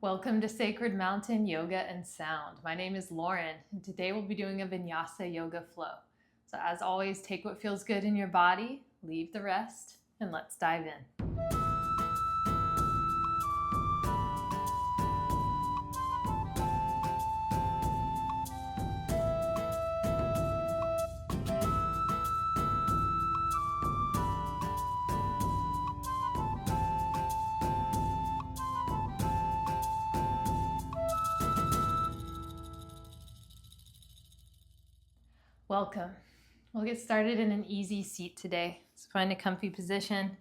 Welcome to Sacred Mountain Yoga and Sound. My name is Lauren, and today we'll be doing a Vinyasa yoga flow. So as always, take what feels good in your body, leave the rest, and let's dive in. Welcome. We'll get started in an easy seat today. So find a comfy position.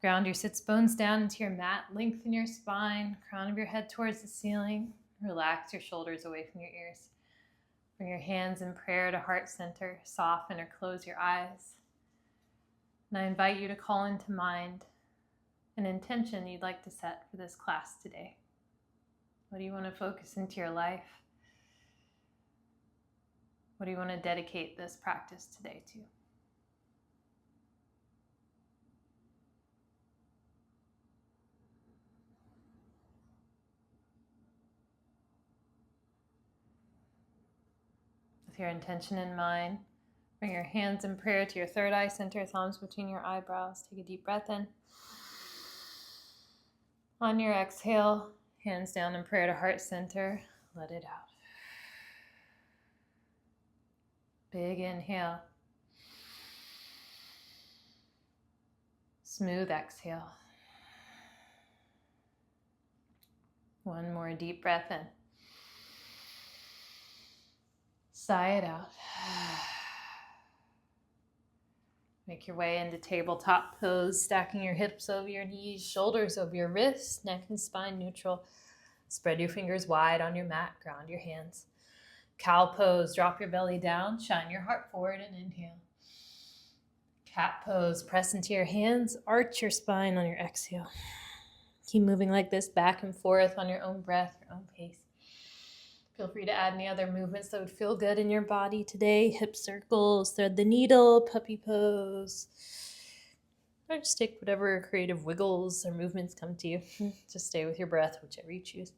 Ground your sits bones down into your mat. Lengthen your spine, crown of your head towards the ceiling. Relax your shoulders away from your ears. Bring your hands in prayer to heart center. Soften or close your eyes. And I invite you to call into mind an intention you'd like to set for this class today. What do you want to focus into your life? What do you want to dedicate this practice today to? With your intention in mind, bring your hands in prayer to your third eye center, thumbs between your eyebrows. Take a deep breath in. On your exhale, hands down in prayer to heart center. Let it out. Big inhale. Smooth exhale. One more deep breath in. Sigh it out. Make your way into tabletop pose, stacking your hips over your knees, shoulders over your wrists, neck and spine neutral. Spread your fingers wide on your mat, ground your hands. Cow pose, drop your belly down, shine your heart forward and inhale. Cat pose, press into your hands, arch your spine on your exhale. Keep moving like this back and forth on your own breath, your own pace. Feel free to add any other movements that would feel good in your body today. Hip circles, thread the needle, puppy pose. Or just take whatever creative wiggles or movements come to you. Just stay with your breath, whichever you choose.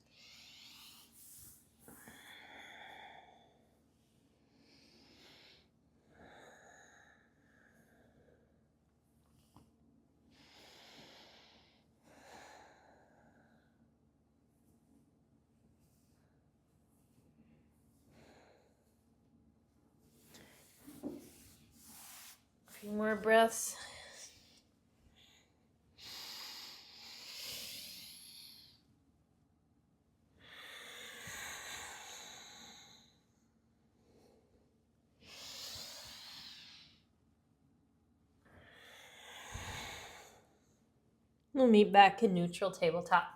A few more breaths. We'll meet back in neutral tabletop.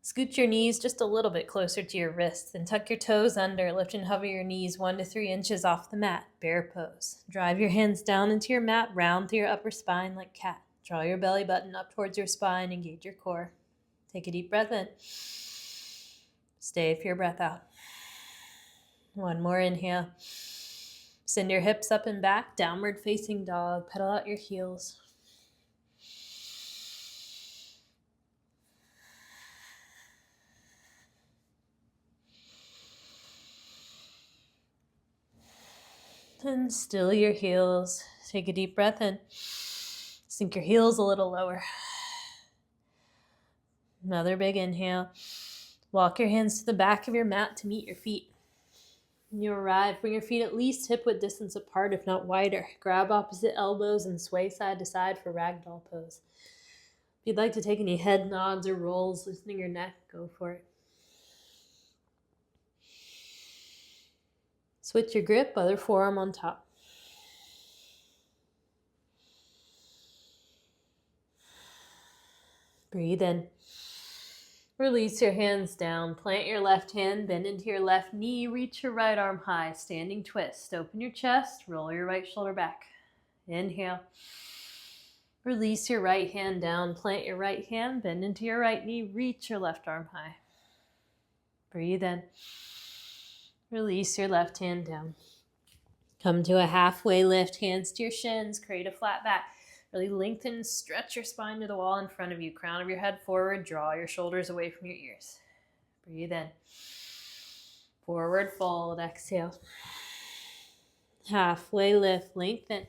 Scoot your knees just a little bit closer to your wrists and tuck your toes under. Lift and hover your knees 1 to 3 inches off the mat. Bear pose. Drive your hands down into your mat, round through your upper spine like cat. Draw your belly button up towards your spine, engage your core. Take a deep breath in. Stay for your breath out. One more inhale. Send your hips up and back, downward facing dog. Pedal out your heels. And still your heels. Take a deep breath in. Sink your heels a little lower. Another big inhale. Walk your hands to the back of your mat to meet your feet. When you arrive, bring your feet at least hip-width distance apart, if not wider. Grab opposite elbows and sway side to side for ragdoll pose. If you'd like to take any head nods or rolls, loosening your neck, go for it. Switch your grip, other forearm on top. Breathe in. Release your hands down. Plant your left hand, bend into your left knee, reach your right arm high, standing twist. Open your chest, roll your right shoulder back. Inhale. Release your right hand down, plant your right hand, bend into your right knee, reach your left arm high. Breathe in. Release your left hand down. Come to a halfway lift, hands to your shins, create a flat back. Really lengthen and stretch your spine to the wall in front of you. Crown of your head forward. Draw your shoulders away from your ears. Breathe in. Forward fold. Exhale. Halfway lift. Lengthen.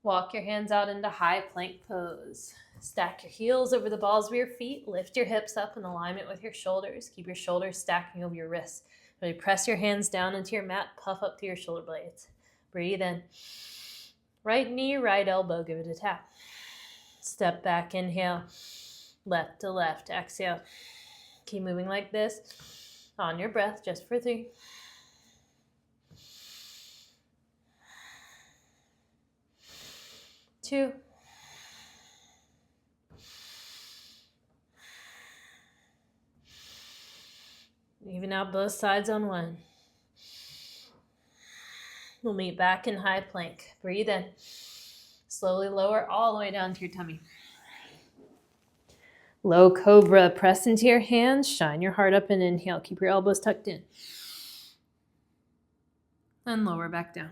Walk your hands out into high plank pose. Stack your heels over the balls of your feet. Lift your hips up in alignment with your shoulders. Keep your shoulders stacking over your wrists. Really press your hands down into your mat. Puff up through your shoulder blades. Breathe in. Right knee, right elbow. Give it a tap. Step back. Inhale. Left to left. Exhale. Keep moving like this. On your breath, just for 3. 2. Even out both sides on 1. We'll meet back in high plank. Breathe in. Slowly lower all the way down to your tummy. Low cobra. Press into your hands. Shine your heart up and inhale. Keep your elbows tucked in. And lower back down.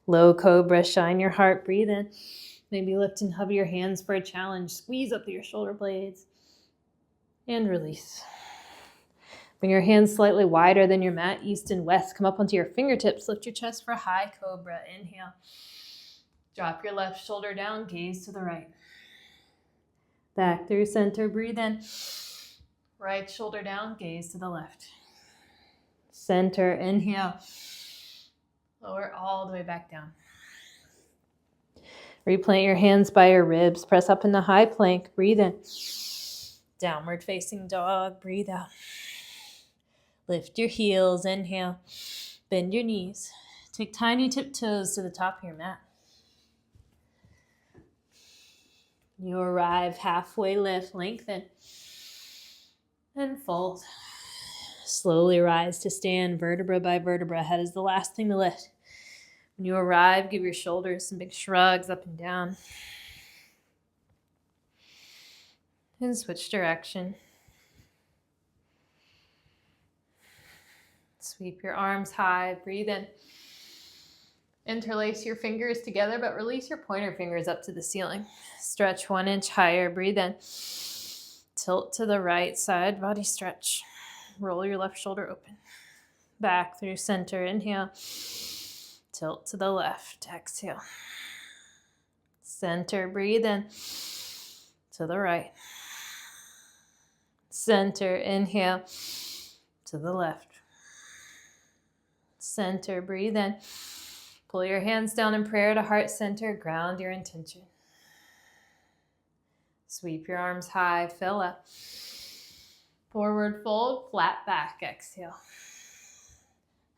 Low cobra. Shine your heart. Breathe in. Maybe lift and hover your hands for a challenge. Squeeze up your shoulder blades. And release. Bring your hands slightly wider than your mat, east and west. Come up onto your fingertips. Lift your chest for high cobra. Inhale. Drop your left shoulder down. Gaze to the right. Back through center. Breathe in. Right shoulder down. Gaze to the left. Center. Inhale. Lower all the way back down. Replant your hands by your ribs. Press up into high plank. Breathe in. Downward facing dog. Breathe out. Lift your heels. Inhale. Bend your knees. Take tiny tiptoes to the top of your mat. You arrive. Halfway lift. Lengthen. And fold. Slowly rise to stand. Vertebra by vertebra. Head is the last thing to lift. When you arrive, give your shoulders some big shrugs up and down. And switch direction. Sweep your arms high. Breathe in. Interlace your fingers together, but release your pointer fingers up to the ceiling. Stretch 1 inch higher. Breathe in. Tilt to the right side. Body stretch. Roll your left shoulder open. Back through center. Inhale. Tilt to the left. Exhale. Center. Breathe in. To the right. Center. Inhale. To the left. Center. Breathe in. Pull your hands down in prayer to heart center. Ground your intention. Sweep your arms high. Fill up. Forward fold. Flat back. Exhale.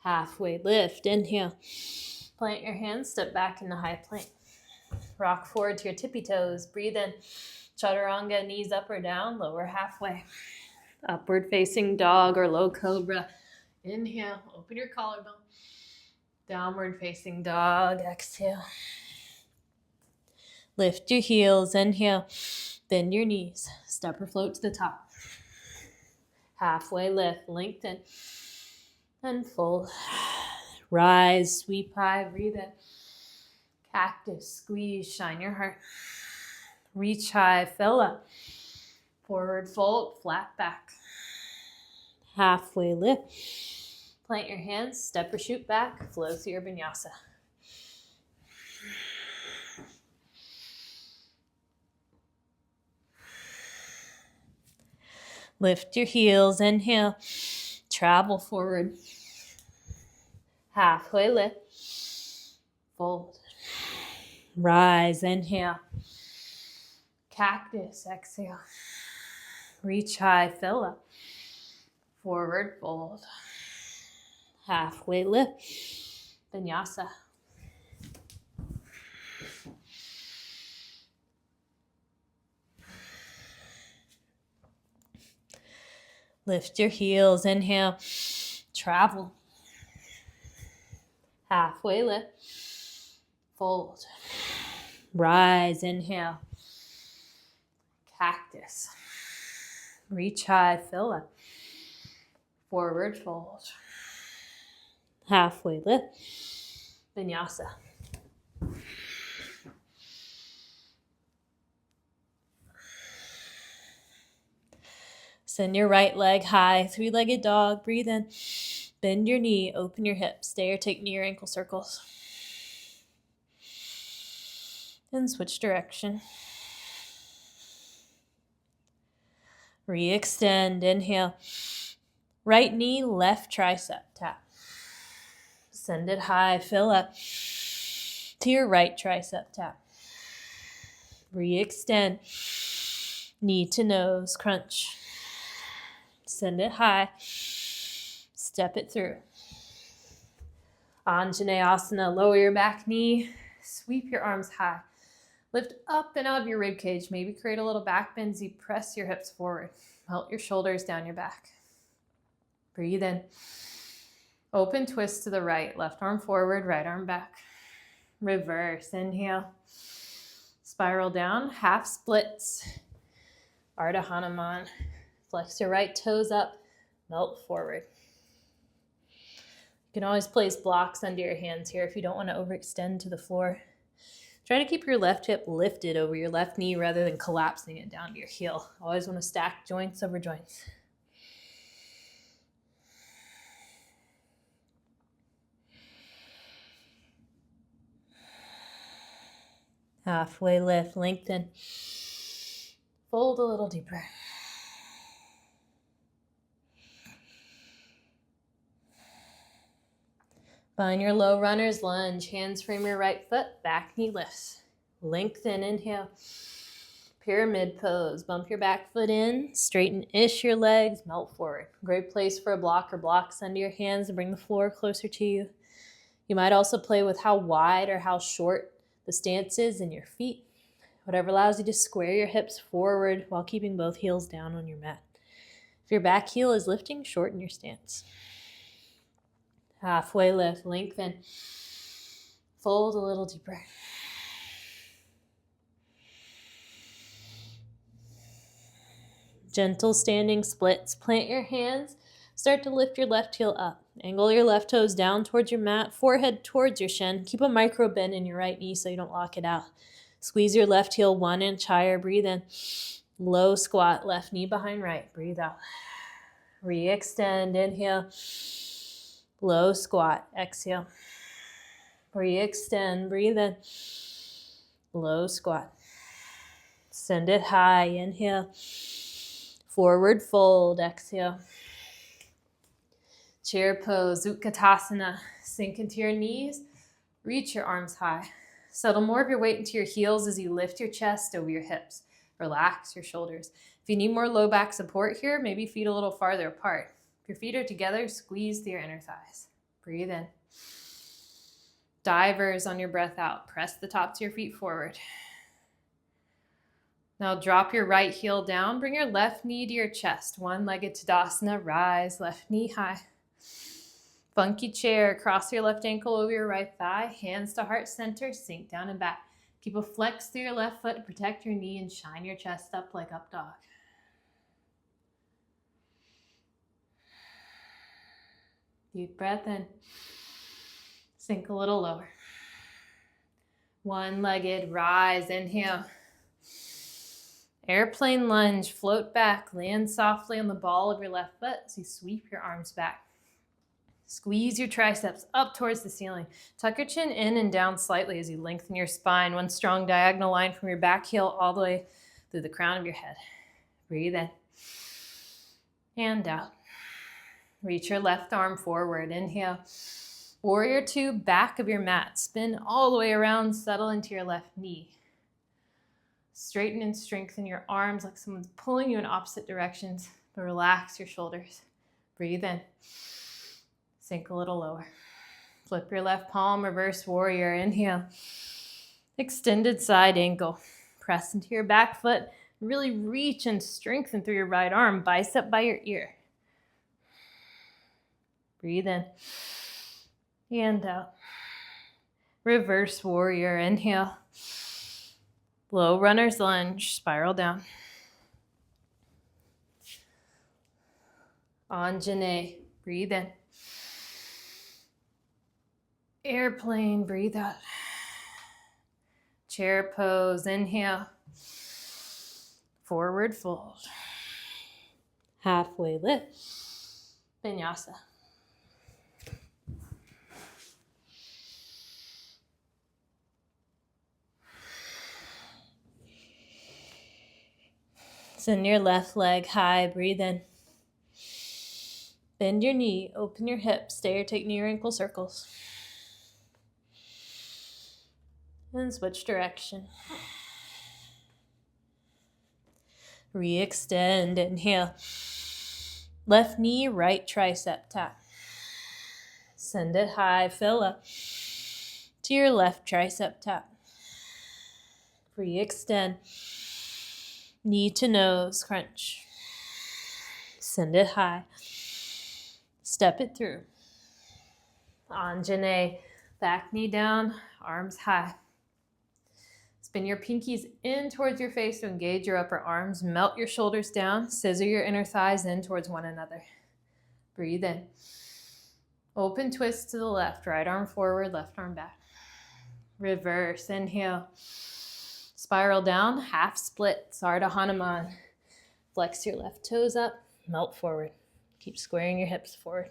Halfway lift. Inhale. Plant your hands. Step back into high plank. Rock forward to your tippy toes. Breathe in. Chaturanga. Knees up or down. Lower halfway. Upward facing dog or low cobra. Inhale. Open your collarbone. Downward facing dog. Exhale. Lift your heels. Inhale. Bend your knees. Step or float to the top. Halfway lift. Lengthen. And fold. Rise. Sweep high. Breathe in. Cactus. Squeeze. Shine your heart. Reach high. Fill up. Forward fold. Flat back. Halfway lift. Plant your hands. Step or shoot back. Flow through your vinyasa. Lift your heels. Inhale. Travel forward. Halfway lift. Fold. Rise. Inhale. Cactus. Exhale. Reach high. Fill up. Forward fold. Halfway lift. Vinyasa. Lift your heels. Inhale. Travel. Halfway lift. Fold. Rise. Inhale. Cactus. Reach high. Fill up. Forward fold. Halfway lift. Vinyasa. Send your right leg high, three-legged dog. Breathe in. Bend your knee, open your hips. Stay or take near ankle circles. And switch direction. Re-extend. Inhale. Right knee, left tricep. Tap. Send it high. Fill up. To your right tricep. Tap. Re-extend. Knee to nose. Crunch. Send it high. Step it through. Anjaneyasana. Lower your back knee. Sweep your arms high. Lift up and out of your rib cage. Maybe create a little back bend as you press your hips forward. Melt your shoulders down your back. Breathe in. Open twist to the right. Left arm forward, right arm back. Reverse. Inhale. Spiral down. Half splits. Ardha Hanuman. Flex your right toes up. Melt forward. You can always place blocks under your hands here if you don't want to overextend to the floor. Try to keep your left hip lifted over your left knee rather than collapsing it down to your heel. Always want to stack joints over joints. Halfway lift, lengthen. Fold a little deeper. Find your low runner's lunge. Hands frame your right foot, back knee lifts. Lengthen, inhale. Pyramid pose. Bump your back foot in, straighten-ish your legs, melt forward. Great place for a block or blocks under your hands to bring the floor closer to you. You might also play with how wide or how short the stance is in your feet. Whatever allows you to square your hips forward while keeping both heels down on your mat. If your back heel is lifting, shorten your stance. Halfway lift, lengthen. Fold a little deeper. Gentle standing splits. Plant your hands. Start to lift your left heel up. Angle your left toes down towards your mat, forehead towards your shin. Keep a micro bend in your right knee so you don't lock it out. Squeeze your left heel 1 inch higher. Breathe in. Low squat, left knee behind right. Breathe out. Re-extend. Inhale. Low squat. Exhale. Re-extend. Breathe in. Low squat. Send it high. Inhale. Forward fold. Exhale. Chair pose. Utkatasana. Sink into your knees. Reach your arms high. Settle more of your weight into your heels as you lift your chest over your hips. Relax your shoulders. If you need more low back support here, maybe feet a little farther apart. If your feet are together, squeeze through your inner thighs. Breathe in. Divers on your breath out. Press the tops of your feet forward. Now drop your right heel down. Bring your left knee to your chest. One-legged Tadasana. Rise, left knee high. Funky chair. Cross your left ankle over your right thigh. Hands to heart center. Sink down and back. Keep a flex through your left foot to protect your knee and shine your chest up like up dog. Deep breath in. Sink a little lower. One-legged rise. Inhale. Airplane lunge. Float back. Land softly on the ball of your left foot as you sweep your arms back. Squeeze your triceps up towards the ceiling. Tuck your chin in and down slightly as you lengthen your spine. One strong diagonal line from your back heel all the way through the crown of your head. Breathe in. And out. Reach your left arm forward. Inhale. Warrior 2, back of your mat. Spin all the way around. Settle into your left knee. Straighten and strengthen your arms like someone's pulling you in opposite directions, but relax your shoulders. Breathe in. Sink a little lower. Flip your left palm, reverse warrior. Inhale. Extended side ankle. Press into your back foot. Really reach and strengthen through your right arm, bicep by your ear. Breathe in. And out. Reverse warrior. Inhale. Low runner's lunge. Spiral down. Anjane. Breathe in. Airplane. Breathe out. Chair pose, inhale. Forward fold. Halfway lift. Vinyasa. Send your left leg high, breathe in. Bend your knee, open your hips, stay or take near ankle circles. And switch direction. Re-extend, inhale. Left knee, right tricep tap. Send it high, fill up to your left tricep tap. Re-extend. Knee to nose, crunch. Send it high. Step it through. Anjane, back knee down, arms high. Spin your pinkies in towards your face to engage your upper arms. Melt your shoulders down. Scissor your inner thighs in towards one another. Breathe in. Open twist to the left. Right arm forward, left arm back. Reverse. Inhale. Spiral down. Half split. Ardha Hanuman. Flex your left toes up. Melt forward. Keep squaring your hips forward.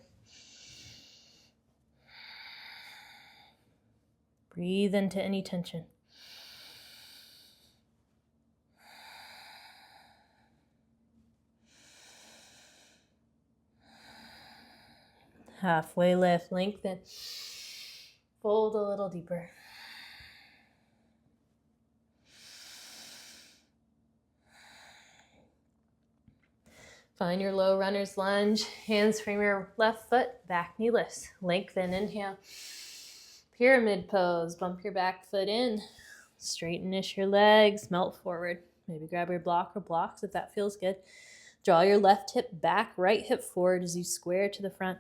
Breathe into any tension. Halfway lift, lengthen. Fold a little deeper. Find your low runner's lunge. Hands from your left foot, back knee lifts. Lengthen, inhale. Pyramid pose, bump your back foot in. Straighten-ish your legs, melt forward. Maybe grab your block or blocks if that feels good. Draw your left hip back, right hip forward as you square to the front.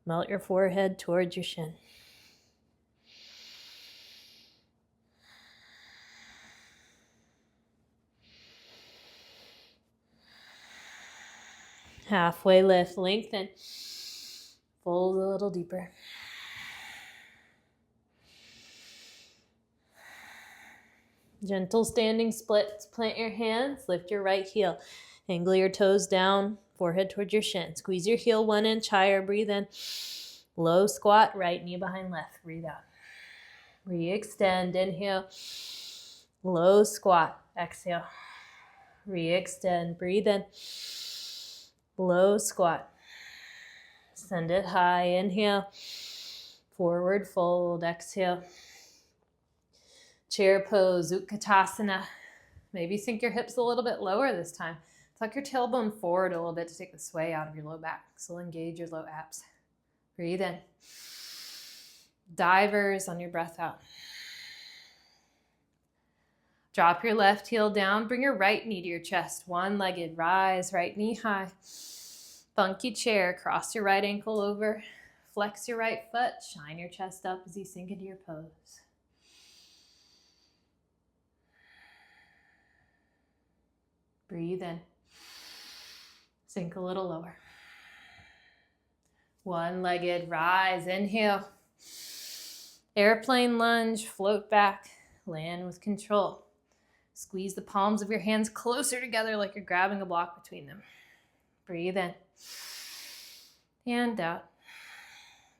Melt your forehead towards your shin. Halfway lift, lengthen. Fold a little deeper. Gentle standing splits. Plant your hands, lift your right heel. Angle your toes down, forehead towards your shin. Squeeze your heel 1 inch higher, breathe in. Low squat, right knee behind left, breathe out. Re-extend, inhale. Low squat, exhale. Re-extend, breathe in. Low squat. Send it high, inhale. Forward fold, exhale. Chair pose, Utkatasana. Maybe sink your hips a little bit lower this time. Tuck your tailbone forward a little bit to take the sway out of your low back. So engage your low abs. Breathe in. Divers on your breath out. Drop your left heel down. Bring your right knee to your chest. One-legged, rise, right knee high. Funky chair. Cross your right ankle over. Flex your right foot. Shine your chest up as you sink into your pose. Breathe in. Sink a little lower. One-legged, rise, inhale. Airplane lunge, float back, land with control. Squeeze the palms of your hands closer together like you're grabbing a block between them. Breathe in. And out.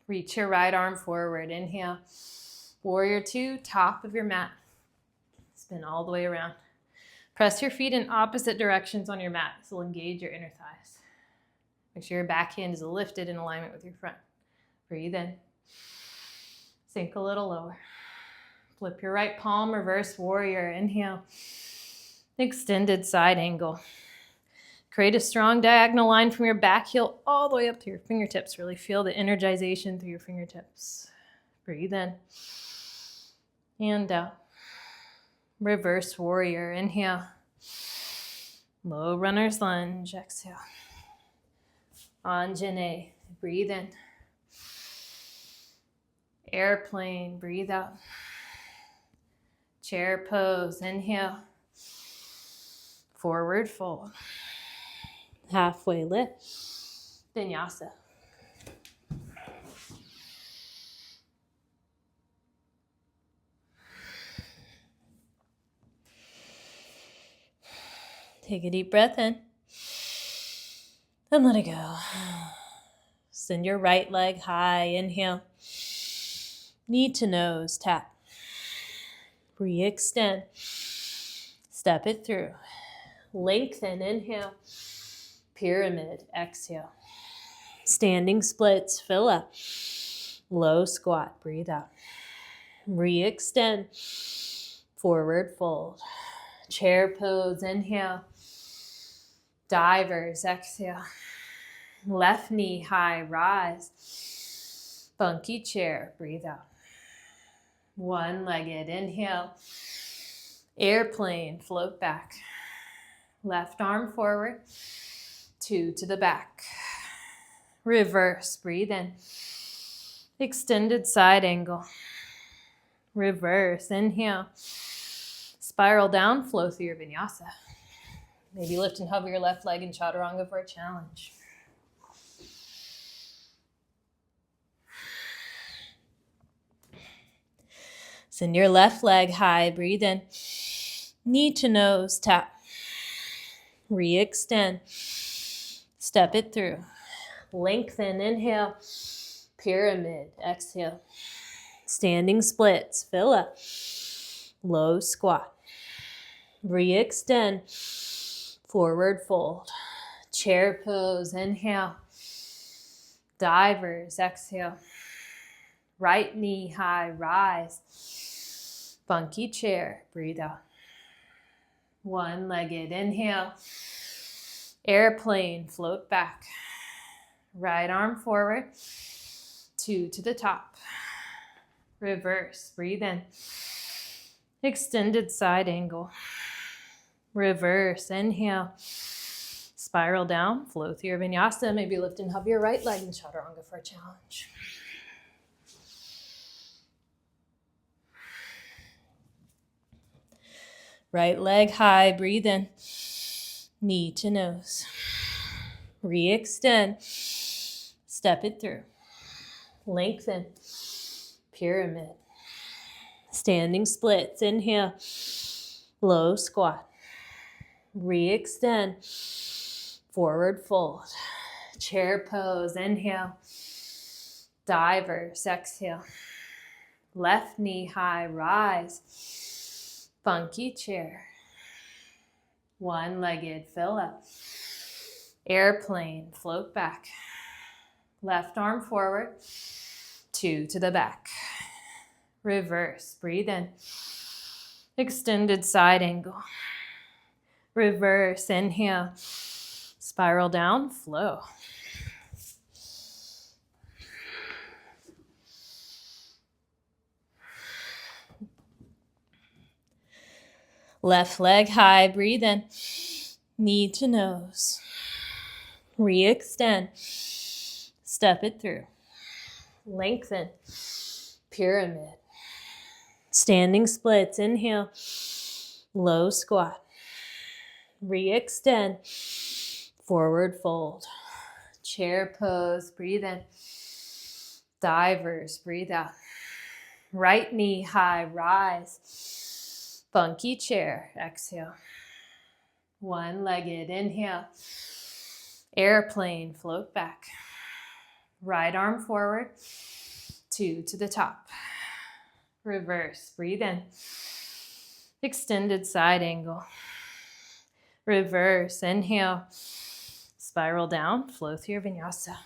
Reach your right arm forward, inhale. Warrior 2, top of your mat. Spin all the way around. Press your feet in opposite directions on your mat. This will engage your inner thighs. Make sure your back hand is lifted in alignment with your front. Breathe in. Sink a little lower. Flip your right palm, reverse warrior. Inhale. Extended side angle. Create a strong diagonal line from your back heel all the way up to your fingertips. Really feel the energization through your fingertips. Breathe in. And out. Reverse warrior. Inhale. Low runner's lunge. Exhale. Anjane. Breathe in. Airplane. Breathe out. Chair pose. Inhale. Forward fold. Halfway lift. Vinyasa. Take a deep breath in and let it go. Send your right leg high. Inhale. Knee to nose, tap. Re-extend. Step it through. Lengthen, inhale. Pyramid, exhale. Standing splits, fill up. Low squat, breathe out. Re-extend. Forward fold. Chair pose, inhale. Divers, exhale. Left knee high, rise. Funky chair, breathe out. One-legged, inhale. Airplane, float back. Left arm forward. 2 to the back. Reverse, breathe in. Extended side angle. Reverse, inhale. Spiral down, flow through your vinyasa. Maybe lift and hover your left leg in chaturanga for a challenge. Send your left leg high, breathe in. Knee to nose, tap. Re-extend. Step it through. Lengthen, inhale. Pyramid, exhale. Standing splits, fill up. Low squat. Re-extend. Forward fold. Chair pose, inhale. Divers, exhale. Right knee high, rise. Funky chair, breathe out. One-legged, inhale. Airplane, float back. Right arm forward. 2 to the top. Reverse, breathe in. Extended side angle. Reverse, inhale. Spiral down, flow through your vinyasa. Maybe lift and hover your right leg in chaturanga for a challenge. Right leg high, breathe in. Knee to nose. Re-extend. Step it through. Lengthen. Pyramid. Standing splits, inhale. Low squat. Re-extend. Forward fold. Chair pose, inhale. Divers, exhale. Left knee high, rise. Funky chair. One-legged, fill up. Airplane, float back. Left arm forward. 2 to the back. Reverse, breathe in. Extended side angle. Reverse, inhale. Spiral down, flow. Left leg high, breathe in. Knee to nose. Re-extend. Step it through. Lengthen. Pyramid. Standing splits, inhale. Low squat. Re-extend. Forward fold. Chair pose, breathe in. Divers, breathe out. Right knee high, rise. Funky chair, exhale. One-legged, inhale. Airplane, float back. Right arm forward. 2 to the top. Reverse, breathe in. Extended side angle. Reverse, inhale. Spiral down, flow through your vinyasa.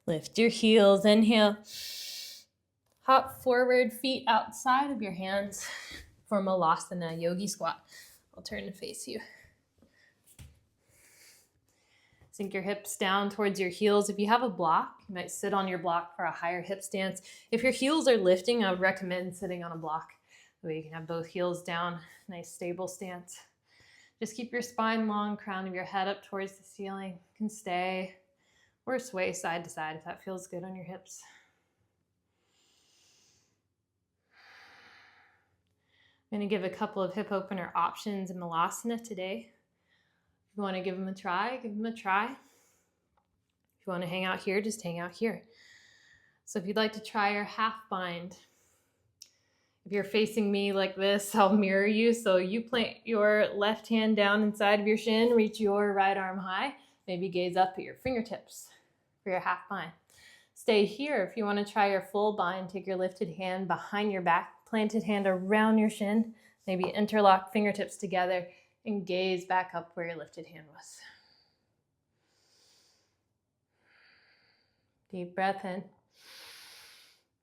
Lift your heels, inhale. Hop forward, feet outside of your hands for Malasana, yogi squat. I'll turn to face you. Sink your hips down towards your heels. If you have a block, you might sit on your block for a higher hip stance. If your heels are lifting, I would recommend sitting on a block. That way you can have both heels down, nice stable stance. Just keep your spine long, crown of your head up towards the ceiling. You can stay or sway side to side if that feels good on your hips. I'm going to give a couple of hip opener options in Malasana today. If you want to give them a try, give them a try. If If you want to hang out here, just hang out here. So if you'd like to try your half bind, if you're facing me like this, I'll mirror you. So you plant your left hand down inside of your shin, reach your right arm high, maybe gaze up at your fingertips for your half bind. Stay here. If you want to try your full bind, take your lifted hand behind your back, planted hand around your shin, maybe interlock fingertips together and gaze back up where your lifted hand was. Deep breath in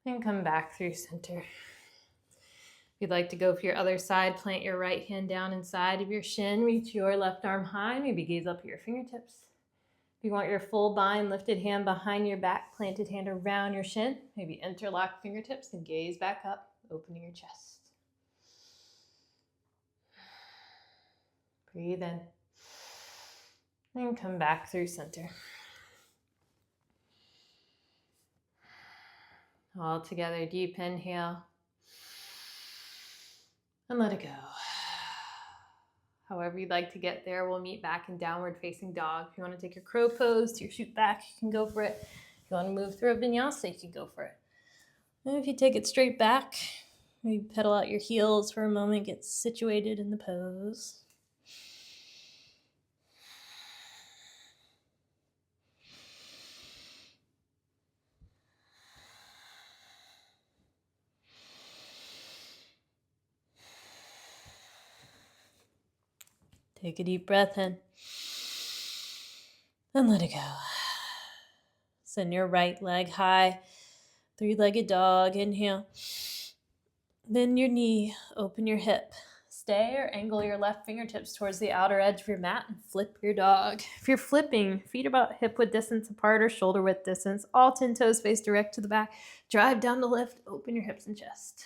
and come back through center. If you'd like to go for your other side, plant your right hand down inside of your shin, reach your left arm high, maybe gaze up at your fingertips. If you want your full bind, lifted hand behind your back, planted hand around your shin, maybe interlock fingertips and gaze back up, opening your chest. Breathe in and come back through center. All together, deep inhale and let it go. However you'd like to get there, we'll meet back in downward facing dog. If you want to take your crow pose to your shoot back, you can go for it. If you want to move through a vinyasa, you can go for it. And if you take it straight back, maybe pedal out your heels for a moment, get situated in the pose. Take a deep breath in and let it go. Send your right leg high, three-legged dog, inhale. Bend your knee, open your hip. Stay or angle your left fingertips towards the outer edge of your mat and flip your dog. If you're flipping, feet about hip width distance apart or shoulder width distance, all 10 toes face direct to the back. Drive down the lift, open your hips and chest.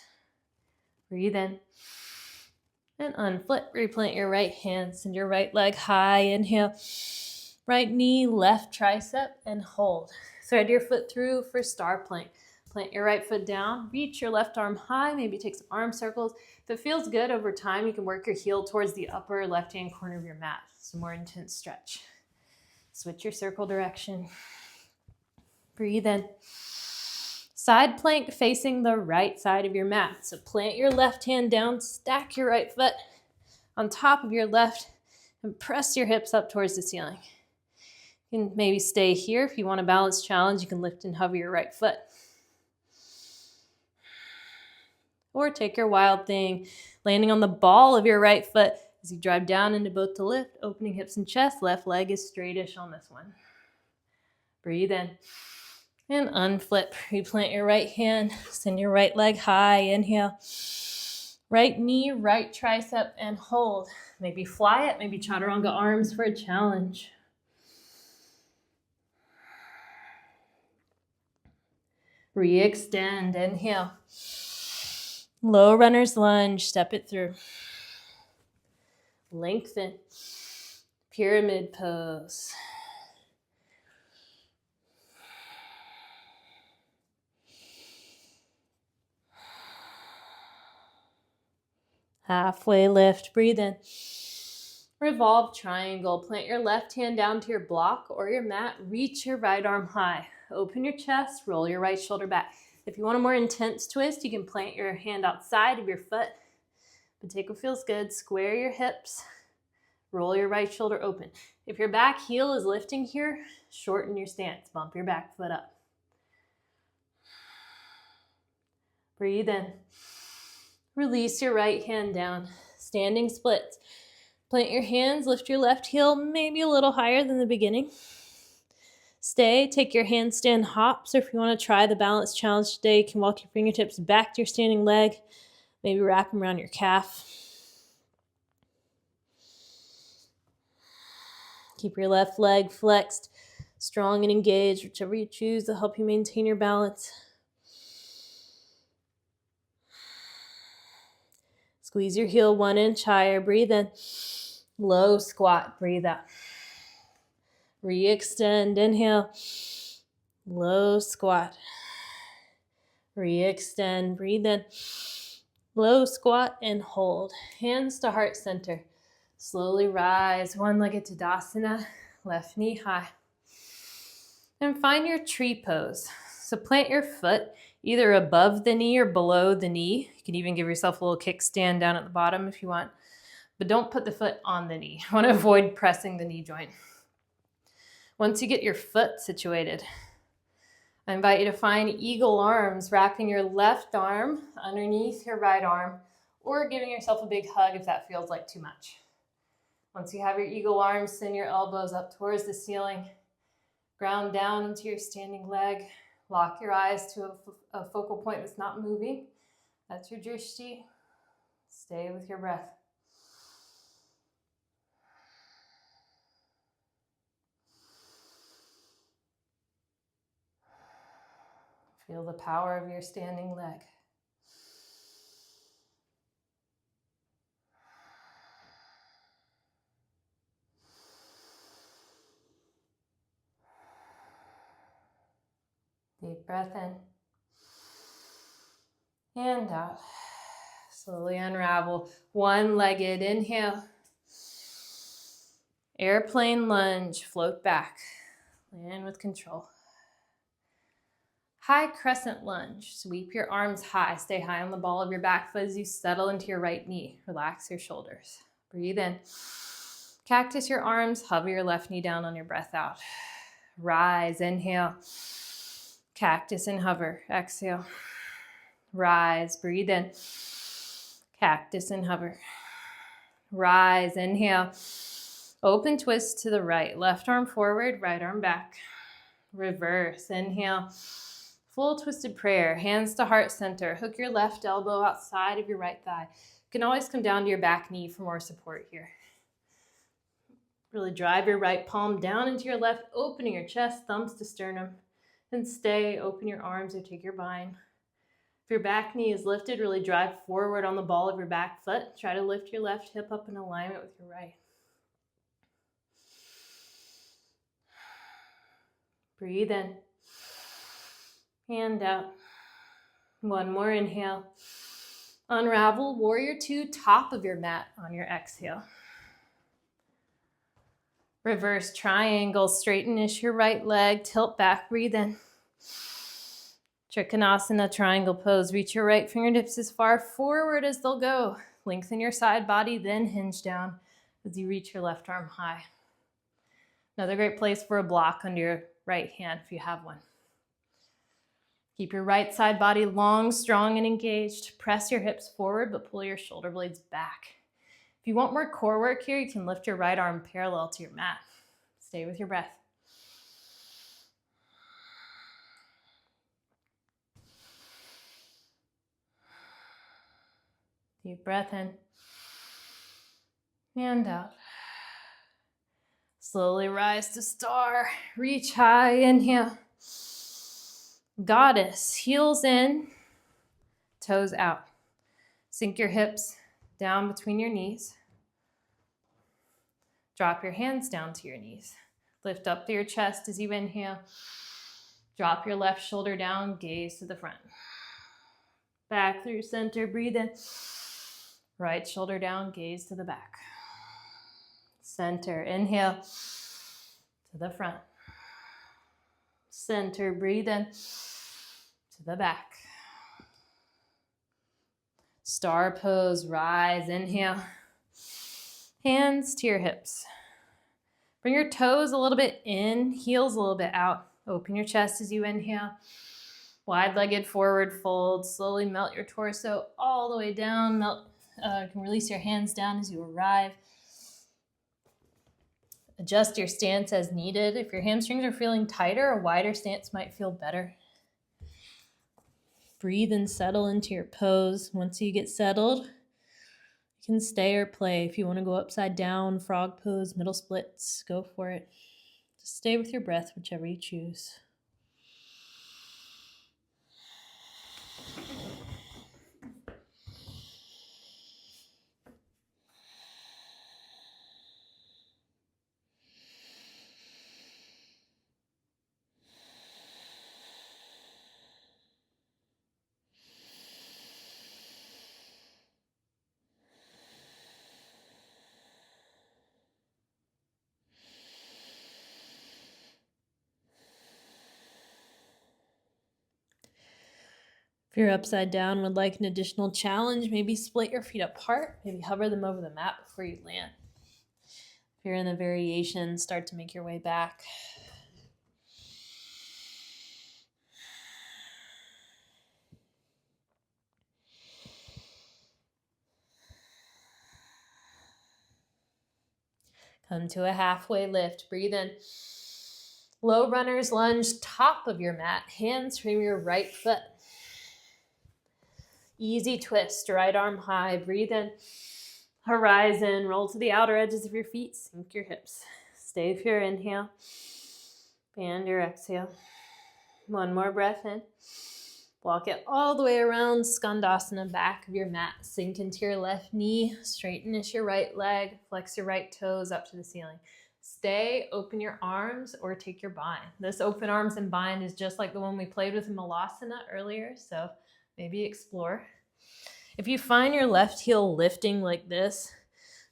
Breathe in. And unflip, replant your right hand, send your right leg high, inhale. Right knee, left tricep, and hold. Thread your foot through for star plank. Plant your right foot down, reach your left arm high, maybe take some arm circles. If it feels good over time, you can work your heel towards the upper left-hand corner of your mat. Some more intense stretch. Switch your circle direction. Breathe in. Side plank facing the right side of your mat. So plant your left hand down, stack your right foot on top of your left, and press your hips up towards the ceiling. You can maybe stay here. If you want a balance challenge, you can lift and hover your right foot. Or take your wild thing, landing on the ball of your right foot as you drive down into both the lift, opening hips and chest. Left leg is straightish on this one. Breathe in. And unflip. Replant your right hand. Send your right leg high. Inhale. Right knee, right tricep, and hold. Maybe fly it. Maybe chaturanga arms for a challenge. Re-extend. Inhale. Low runner's lunge. Step it through. Lengthen. Pyramid pose. Halfway lift, breathe in. Revolve triangle. Plant your left hand down to your block or your mat. Reach your right arm high. Open your chest, roll your right shoulder back. If you want a more intense twist, you can plant your hand outside of your foot. But take what feels good. Square your hips. Roll your right shoulder open. If your back heel is lifting here, shorten your stance. Bump your back foot up. Breathe in. Release your right hand down. Standing splits. Plant your hands, lift your left heel maybe a little higher than the beginning. Stay, take your handstand hops, or if you want to try the balance challenge today, you can walk your fingertips back to your standing leg. Maybe wrap them around your calf. Keep your left leg flexed, strong and engaged, whichever you choose to help you maintain your balance. Squeeze your heel 1 inch higher. Breathe in. Low squat. Breathe out. Re-extend. Inhale. Low squat. Re-extend. Breathe in. Low squat and hold. Hands to heart center. Slowly rise. One-legged Tadasana. Left knee high. And find your tree pose. So plant your foot either above the knee or below the knee. You can even give yourself a little kickstand down at the bottom if you want, but don't put the foot on the knee. You want to avoid pressing the knee joint. Once you get your foot situated, I invite you to find eagle arms, wrapping your left arm underneath your right arm, or giving yourself a big hug if that feels like too much. Once you have your eagle arms, send your elbows up towards the ceiling. Ground down into your standing leg. Lock your eyes to a focal point that's not moving. That's your drishti. Stay with your breath. Feel the power of your standing leg. Deep breath in and out. Slowly unravel. One-legged inhale. Airplane lunge, float back. Land with control. High crescent lunge. Sweep your arms high. Stay high on the ball of your back foot as you settle into your right knee. Relax your shoulders. Breathe in. Cactus your arms. Hover your left knee down on your breath out. Rise, inhale. Cactus and hover. Exhale. Rise, breathe in. Cactus and hover. Rise, inhale. Open twist to the right. Left arm forward, right arm back. Reverse, inhale. Full twisted prayer, hands to heart center. Hook your left elbow outside of your right thigh. You can always come down to your back knee for more support here. Really drive your right palm down into your left, opening your chest, thumbs to sternum. And stay, open your arms or take your bind. If your back knee is lifted, really drive forward on the ball of your back foot. Try to lift your left hip up in alignment with your right. Breathe in. Hand out. One more inhale. Unravel, warrior two, top of your mat on your exhale. Reverse triangle, straighten-ish your right leg, tilt back, breathe in. Trikonasana, triangle pose. Reach your right fingertips as far forward as they'll go. Lengthen your side body, then hinge down as you reach your left arm high. Another great place for a block under your right hand if you have one. Keep your right side body long, strong, and engaged. Press your hips forward, but pull your shoulder blades back. If you want more core work here, you can lift your right arm parallel to your mat. Stay with your breath. Deep breath in and out. Slowly rise to star. Reach high, inhale. Goddess, heels in, toes out. Sink your hips down between your knees. Drop your hands down to your knees. Lift up to your chest as you inhale. Drop your left shoulder down, gaze to the front. Back through center, breathe in. Right shoulder down, gaze to the back. Center, inhale to the front. Center, breathe in to the back. Star pose, rise, inhale. Hands to your hips. Bring your toes a little bit in, heels a little bit out. Open your chest as you inhale. Wide-legged forward fold. Slowly melt your torso all the way down. You can release your hands down as you arrive. Adjust your stance as needed. If your hamstrings are feeling tighter, a wider stance might feel better. Breathe and settle into your pose. Once you get settled, you can stay or play. If you want to go upside down, frog pose, middle splits, go for it. Just stay with your breath, whichever you choose. If you're upside down, would like an additional challenge, maybe split your feet apart, maybe hover them over the mat before you land. If you're in a variation, start to make your way back. Come to a halfway lift. Breathe in. Low runner's lunge, top of your mat. Hands from your right foot. Easy twist, right arm high. Breathe in. Horizon, roll to the outer edges of your feet. Sink your hips. Stay for your inhale. And your exhale. One more breath in. Walk it all the way around, Skandasana, back of your mat. Sink into your left knee, straighten your right leg, flex your right toes up to the ceiling. Stay, open your arms, or take your bind. This open arms and bind is just like the one we played with in Malasana earlier, so maybe explore. If you find your left heel lifting like this,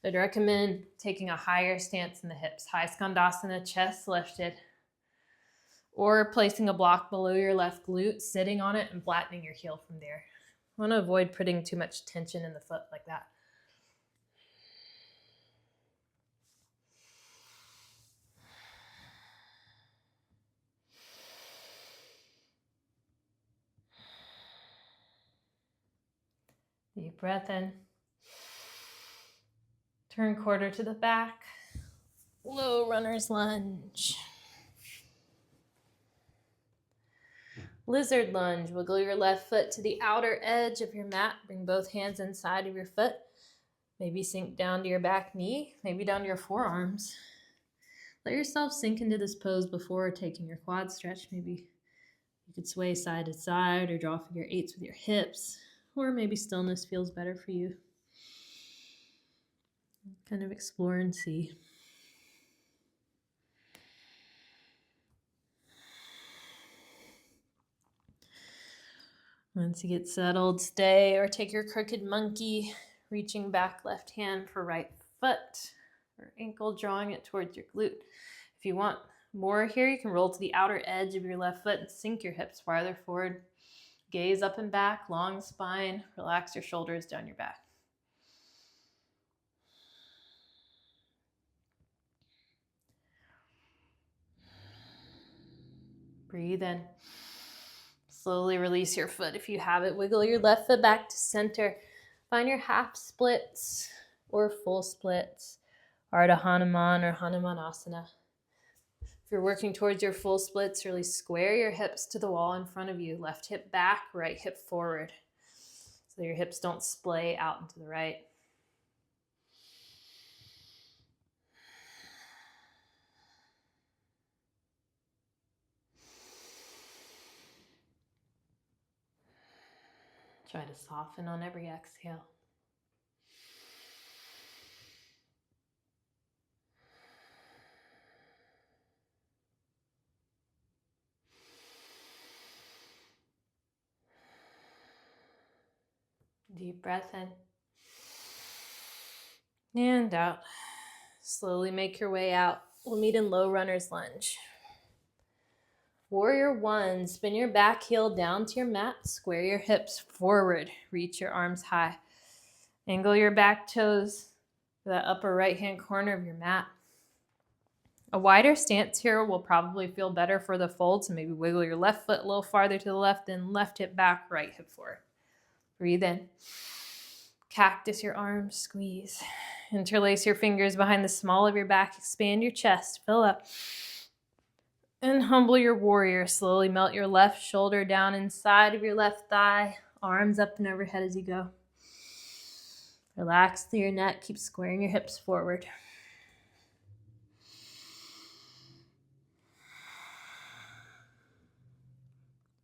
I'd recommend taking a higher stance in the hips. High Skandasana, chest lifted. Or placing a block below your left glute, sitting on it and flattening your heel from there. I want to avoid putting too much tension in the foot like that. Deep breath in. Turn quarter to the back. Low runner's lunge. Lizard lunge. Wiggle your left foot to the outer edge of your mat. Bring both hands inside of your foot. Maybe sink down to your back knee. Maybe down to your forearms. Let yourself sink into this pose before taking your quad stretch. Maybe you could sway side to side or draw figure eights with your hips. Or maybe stillness feels better for you. Kind of explore and see. Once you get settled, stay or take your crooked monkey, reaching back left hand for right foot or ankle, drawing it towards your glute. If you want more here, you can roll to the outer edge of your left foot and sink your hips farther forward. Gaze up and back, long spine, relax your shoulders down your back. Breathe in. Slowly release your foot if you have it. Wiggle your left foot back to center. Find your half splits or full splits. Ardha Hanuman or Hanumanasana. If you're working towards your full splits, really square your hips to the wall in front of you. Left hip back, right hip forward. So your hips don't splay out into the right. Try to soften on every exhale. Deep breath in. And out. Slowly make your way out. We'll meet in low runner's lunge. Warrior one, spin your back heel down to your mat, square your hips forward, reach your arms high. Angle your back toes to the upper right-hand corner of your mat. A wider stance here will probably feel better for the fold, so maybe wiggle your left foot a little farther to the left, then left hip back, right hip forward. Breathe in. Cactus your arms, squeeze. Interlace your fingers behind the small of your back, expand your chest, fill up. And humble your warrior. Slowly melt your left shoulder down inside of your left thigh. Arms up and overhead as you go. Relax through your neck. Keep squaring your hips forward.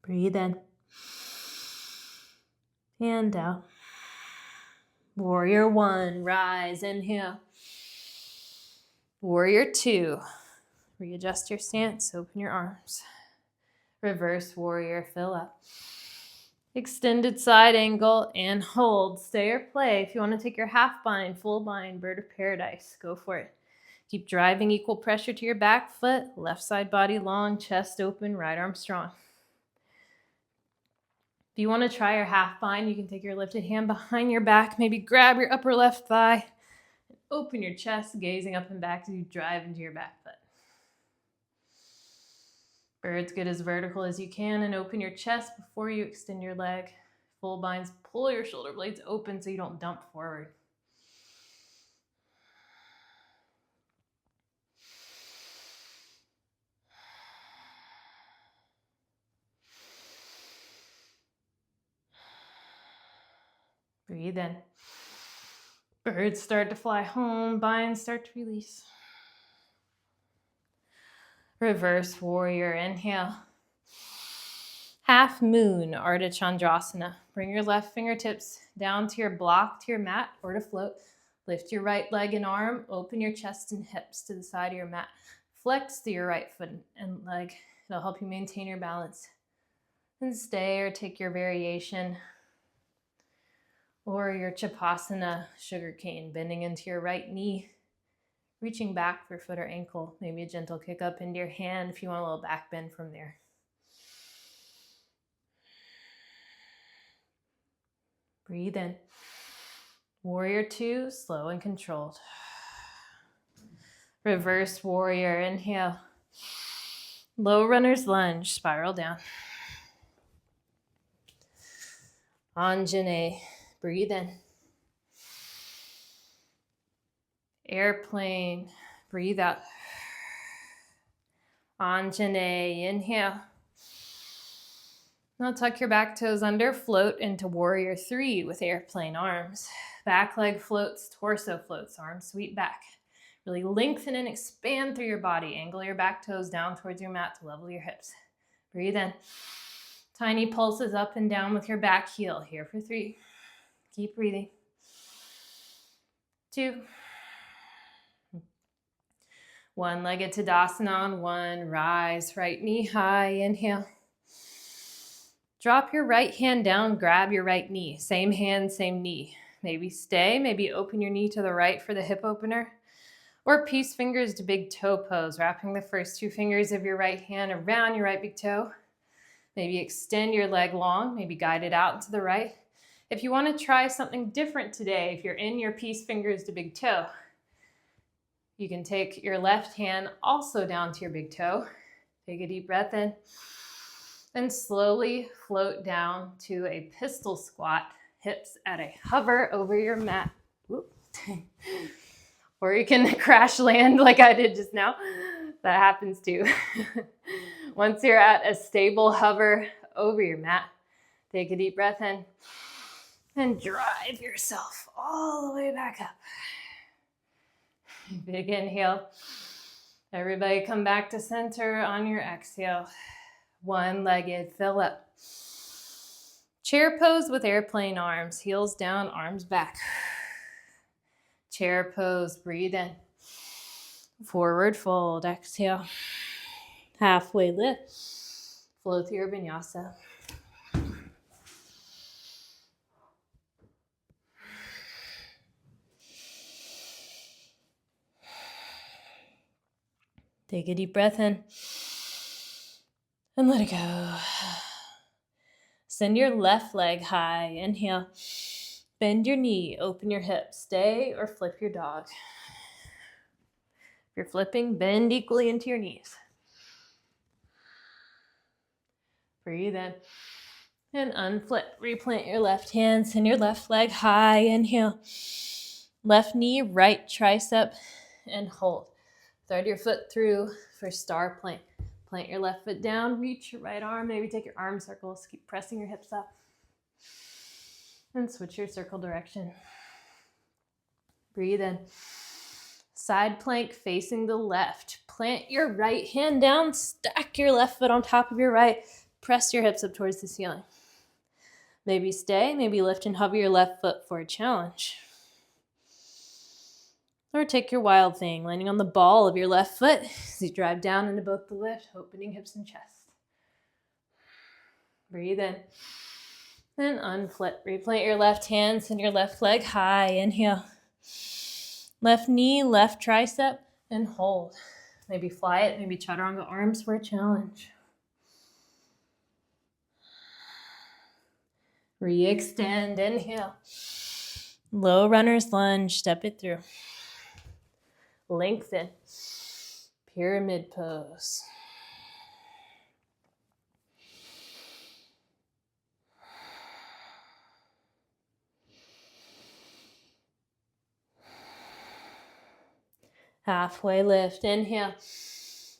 Breathe in. And out. Warrior one, rise, inhale. Warrior two. Readjust your stance, open your arms. Reverse warrior, fill up. Extended side angle and hold. Stay or play. If you want to take your half bind, full bind, bird of paradise, go for it. Keep driving equal pressure to your back foot. Left side body long, chest open, right arm strong. If you want to try your half bind, you can take your lifted hand behind your back, maybe grab your upper left thigh, and open your chest, gazing up and back as you drive into your back foot. Birds, get as vertical as you can and open your chest before you extend your leg. Full binds, pull your shoulder blades open so you don't dump forward. Breathe in. Birds start to fly home, binds start to release. Reverse warrior, inhale. Half moon, Ardha Chandrasana. Bring your left fingertips down to your block, to your mat, or to float. Lift your right leg and arm, open your chest and hips to the side of your mat. Flex to your right foot and leg. It'll help you maintain your balance. And stay or take your variation or your Chapasana sugarcane, bending into your right knee, reaching back for foot or ankle, maybe a gentle kick up into your hand if you want a little back bend from there. Breathe in. Warrior 2, slow and controlled. Reverse warrior, inhale. Low runner's lunge, spiral down. Anjane, breathe in. Airplane, breathe out. Anjane, inhale. Now tuck your back toes under, float into warrior 3 with airplane arms. Back leg floats, torso floats, arms sweep back. Really lengthen and expand through your body. Angle your back toes down towards your mat to level your hips. Breathe in. Tiny pulses up and down with your back heel. Here for 3. Keep breathing. 2. One-legged Tadasana on 1. Rise, right knee high. Inhale. Drop your right hand down, grab your right knee. Same hand, same knee. Maybe stay, maybe open your knee to the right for the hip opener. Or peace fingers to big toe pose, wrapping the first 2 fingers of your right hand around your right big toe. Maybe extend your leg long, maybe guide it out to the right. If you want to try something different today, if you're in your peace fingers to big toe, you can take your left hand also down to your big toe. Take a deep breath in. And slowly float down to a pistol squat, hips at a hover over your mat. Or you can crash land like I did just now. That happens too. Once you're at a stable hover over your mat, take a deep breath in and drive yourself all the way back up. Big inhale. Everybody come back to center on your exhale. One-legged, fill up. Chair pose with airplane arms. Heels down, arms back. Chair pose, breathe in. Forward fold, exhale. Halfway lift. Flow through your vinyasa. Take a deep breath in. And let it go. Send your left leg high. Inhale. Bend your knee, open your hips. Stay or flip your dog. If you're flipping, bend equally into your knees. Breathe in. And unflip. Replant your left hand. Send your left leg high. Inhale. Left knee, right tricep, and hold. Thread your foot through for star plank. Plant your left foot down, reach your right arm, maybe take your arm circles, keep pressing your hips up. And switch your circle direction. Breathe in. Side plank facing the left. Plant your right hand down, stack your left foot on top of your right, press your hips up towards the ceiling. Maybe stay, maybe lift and hover your left foot for a challenge. Or take your wild thing, landing on the ball of your left foot as you drive down into both the lift, opening hips and chest. Breathe in. And unflip. Replant your left hand, send your left leg high. Inhale. Left knee, left tricep, and hold. Maybe fly it, maybe chaturanga arms for a challenge. Re-extend, inhale. Low runner's lunge, step it through. Lengthen. Pyramid pose. Halfway lift, inhale.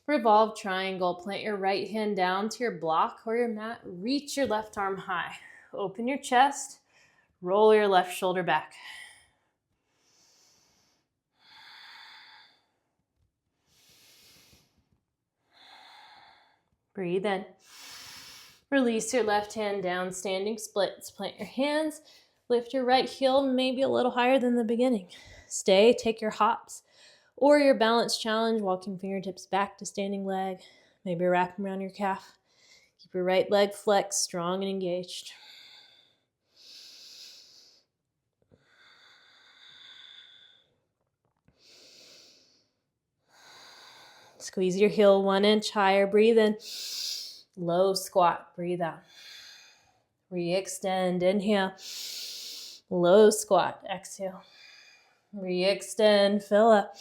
Revolve triangle, plant your right hand down to your block or your mat. Reach your left arm high. Open your chest, roll your left shoulder back. Breathe in. Release your left hand down, standing splits. Plant your hands, lift your right heel maybe a little higher than the beginning. Stay, take your hops or your balance challenge, walking fingertips back to standing leg. Maybe wrap them around your calf. Keep your right leg flexed, strong and engaged. Squeeze your heel 1 inch higher. Breathe in. Low squat. Breathe out. Re-extend. Inhale. Low squat. Exhale. Re-extend. Fill up.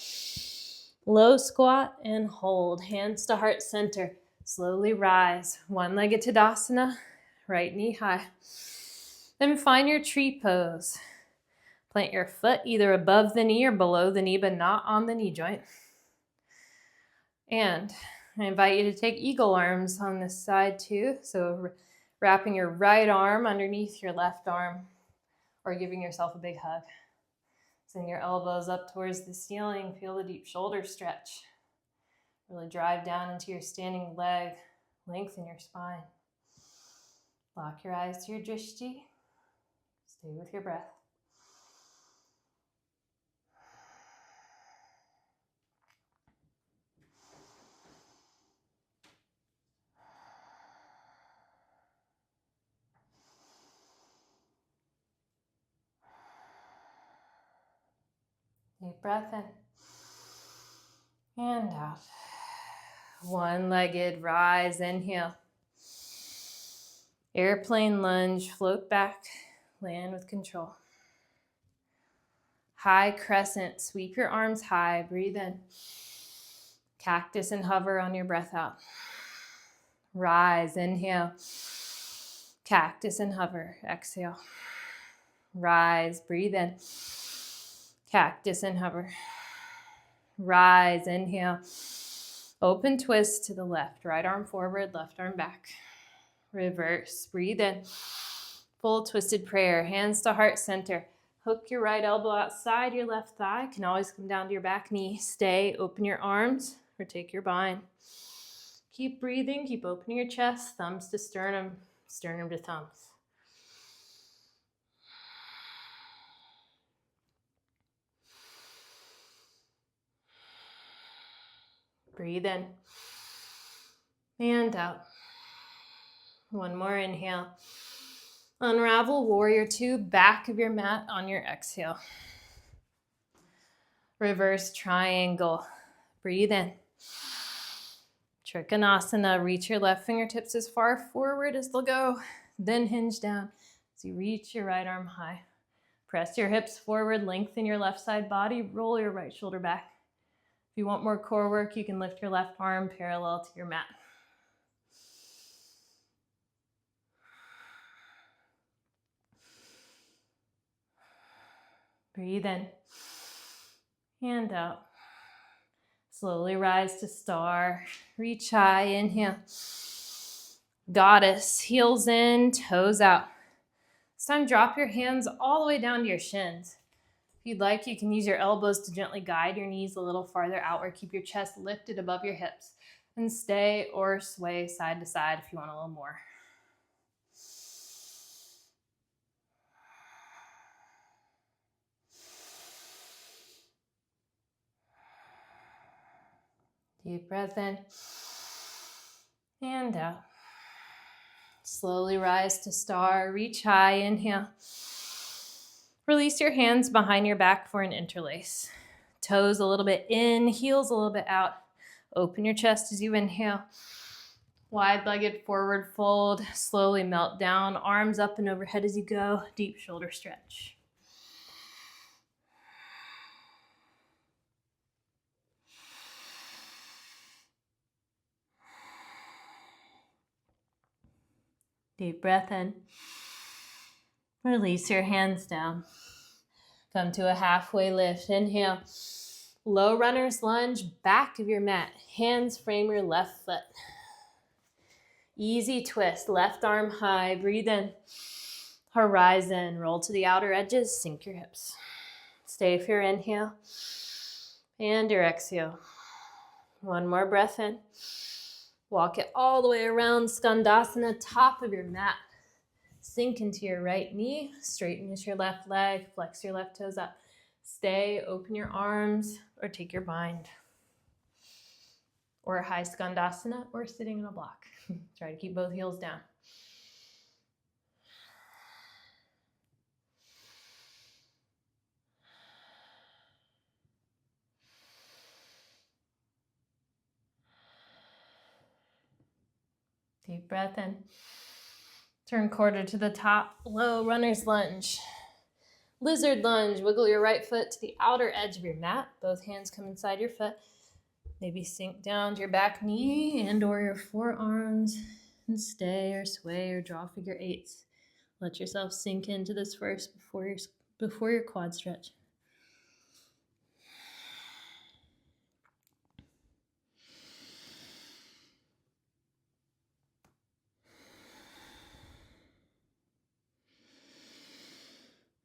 Low squat and hold. Hands to heart center. Slowly rise. One-legged Tadasana. Right knee high. Then find your tree pose. Plant your foot either above the knee or below the knee, but not on the knee joint. And I invite you to take eagle arms on this side too. So wrapping your right arm underneath your left arm or giving yourself a big hug. Send your elbows up towards the ceiling. Feel the deep shoulder stretch. Really drive down into your standing leg. Lengthen your spine. Lock your eyes to your drishti. Stay with your breath. Deep breath in and out. One-legged rise, inhale. Airplane lunge, float back, land with control. High crescent, sweep your arms high, breathe in. Cactus and hover on your breath out. Rise, inhale. Cactus and hover, exhale. Rise, breathe in. Cactus and hover. Rise, inhale. Open twist to the left. Right arm forward, left arm back. Reverse, breathe in. Full twisted prayer, hands to heart center. Hook your right elbow outside your left thigh. Can always come down to your back knee. Stay, open your arms, or take your bind. Keep breathing, keep opening your chest, thumbs to sternum, sternum to thumbs. Breathe in and out. One more inhale. Unravel warrior two, back of your mat on your exhale. Reverse triangle. Breathe in. Trikonasana. Reach your left fingertips as far forward as they'll go. Then hinge down as you reach your right arm high. Press your hips forward, lengthen your left side body, roll your right shoulder back. If you want more core work, you can lift your left arm parallel to your mat. Breathe in and out. Slowly rise to star. Reach high, inhale. Goddess, heels in, toes out. This time drop your hands all the way down to your shins. If you'd like, you can use your elbows to gently guide your knees a little farther outward. Keep your chest lifted above your hips. And stay or sway side to side if you want a little more. Deep breath in and out. Slowly rise to star. Reach high, inhale. Release your hands behind your back for an interlace. Toes a little bit in, heels a little bit out. Open your chest as you inhale. Wide-legged forward fold, slowly melt down, arms up and overhead as you go, deep shoulder stretch. Deep breath in. Release your hands down. Come to a halfway lift. Inhale. Low runner's lunge, back of your mat. Hands frame your left foot. Easy twist, left arm high. Breathe in. Horizon, roll to the outer edges, sink your hips. Stay for your inhale and your exhale. One more breath in. Walk it all the way around, Skandasana, top of your mat. Sink into your right knee, straighten your left leg, flex your left toes up. Stay, open your arms, or take your bind. Or high Skandasana, or sitting in a block. Try to keep both heels down. Deep breath in. Turn quarter to the top, low runner's lunge. Lizard lunge, wiggle your right foot to the outer edge of your mat. Both hands come inside your foot. Maybe sink down to your back knee and or your forearms and stay or sway or draw figure eights. Let yourself sink into this first before your quad stretch.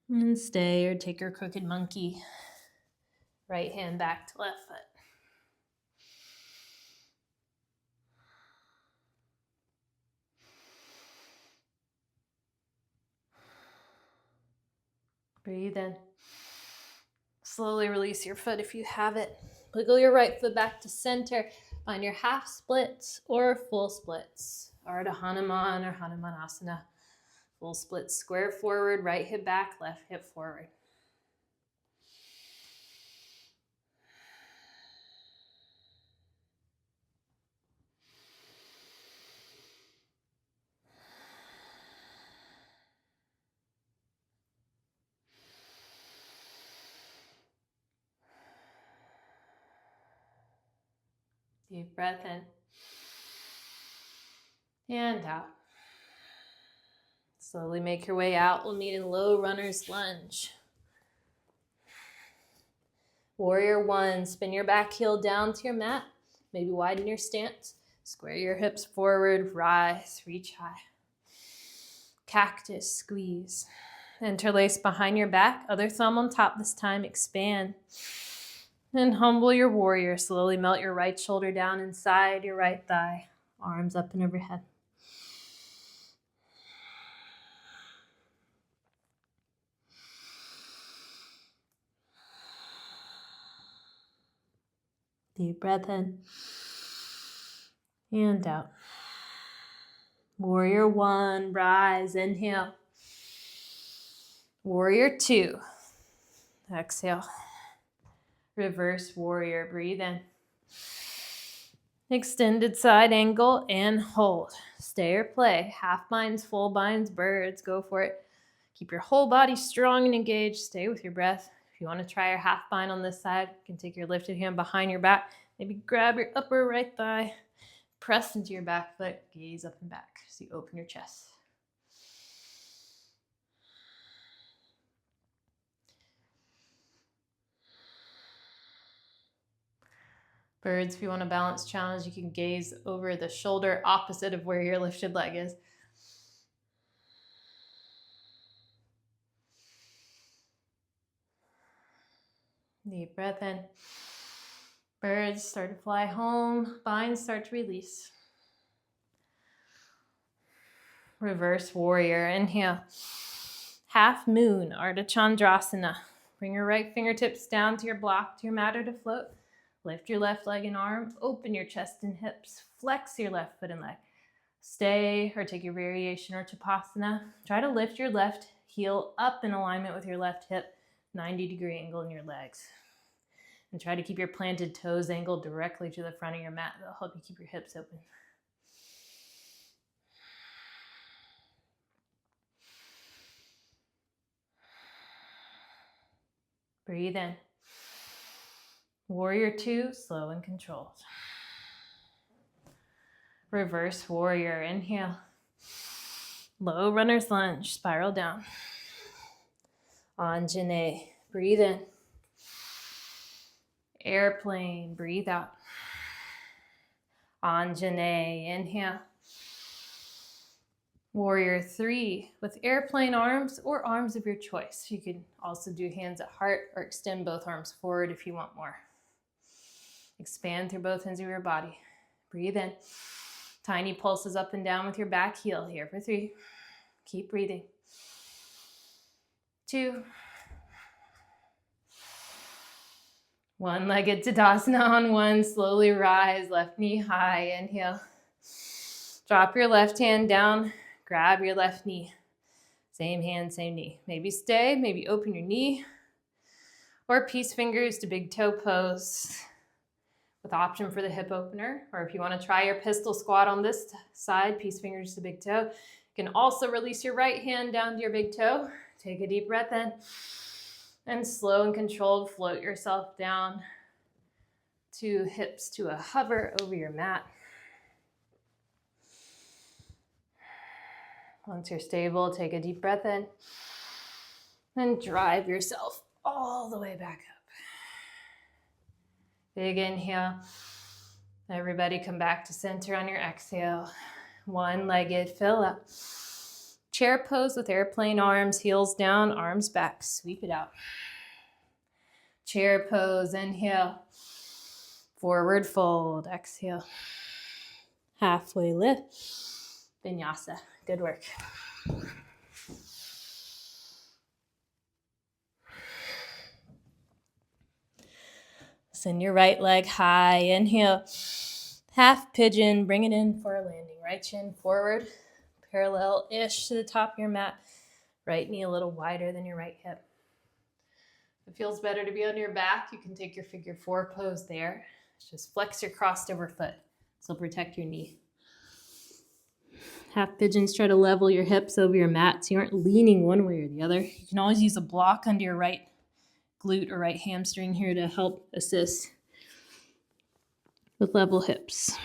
And stay or take your crooked monkey. Right hand back to left foot. Breathe in. Slowly release your foot if you have it. Wiggle your right foot back to center. Find your half splits or full splits. Ardha Hanuman or Hanumanasana. Full split, square forward, right hip back, left hip forward. Deep breath in. And out. Slowly make your way out. We'll meet in low runner's lunge. Warrior one, spin your back heel down to your mat. Maybe widen your stance. Square your hips forward, rise, reach high. Cactus, squeeze. Interlace behind your back. Other thumb on top this time, expand. And humble your warrior. Slowly melt your right shoulder down inside your right thigh. Arms up and overhead. Deep breath in and out. Warrior one, rise, inhale. Warrior two, exhale. Reverse warrior, breathe in. Extended side angle and hold. Stay or play. Half binds, full binds, birds, go for it. Keep your whole body strong and engaged. Stay with your breath. If you want to try your half bind on this side, you can take your lifted hand behind your back. Maybe grab your upper right thigh. Press into your back foot. Gaze up and back as you open your chest. Birds, if you want a balance challenge, you can gaze over the shoulder opposite of where your lifted leg is. Deep breath in. Birds start to fly home. Binds start to release. Reverse warrior. Inhale. Half moon, Ardha Chandrasana. Bring your right fingertips down to your block, to your mat or to float. Lift your left leg and arm. Open your chest and hips. Flex your left foot and leg. Stay or take your variation or Tapasana. Try to lift your left heel up in alignment with your left hip. 90-degree angle in your legs. And try to keep your planted toes angled directly to the front of your mat. That'll help you keep your hips open. Breathe in. Warrior 2, slow and controlled. Reverse warrior, inhale. Low runner's lunge, spiral down. Anjane, breathe in. Airplane, breathe out. Anjane, inhale. Warrior 3 with airplane arms or arms of your choice. You can also do hands at heart or extend both arms forward if you want more. Expand through both ends of your body. Breathe in. Tiny pulses up and down with your back heel here for 3. Keep breathing. 2. One-legged Tadasana on 1. Slowly rise, left knee high. Inhale. Drop your left hand down. Grab your left knee. Same hand, same knee. Maybe stay, maybe open your knee. Or peace fingers to big toe pose with option for the hip opener. Or if you want to try your pistol squat on this side, peace fingers to big toe. You can also release your right hand down to your big toe. Take a deep breath in. And slow and controlled, float yourself down to hips to a hover over your mat. Once you're stable, take a deep breath in and drive yourself all the way back up. Big inhale. Everybody come back to center on your exhale. One-legged, fill up. Chair pose with airplane arms, heels down, arms back. Sweep it out. Chair pose, inhale. Forward fold, exhale. Halfway lift. Vinyasa. Good work. Send your right leg high. Inhale. Half pigeon. Bring it in for a landing. Right shin forward. Parallel-ish to the top of your mat. Right knee a little wider than your right hip. If it feels better to be on your back, you can take your figure 4 pose there. Just flex your crossed over foot. So protect your knee. Half pigeons, try to level your hips over your mat so you aren't leaning one way or the other. You can always use a block under your right glute or right hamstring here to help assist with level hips.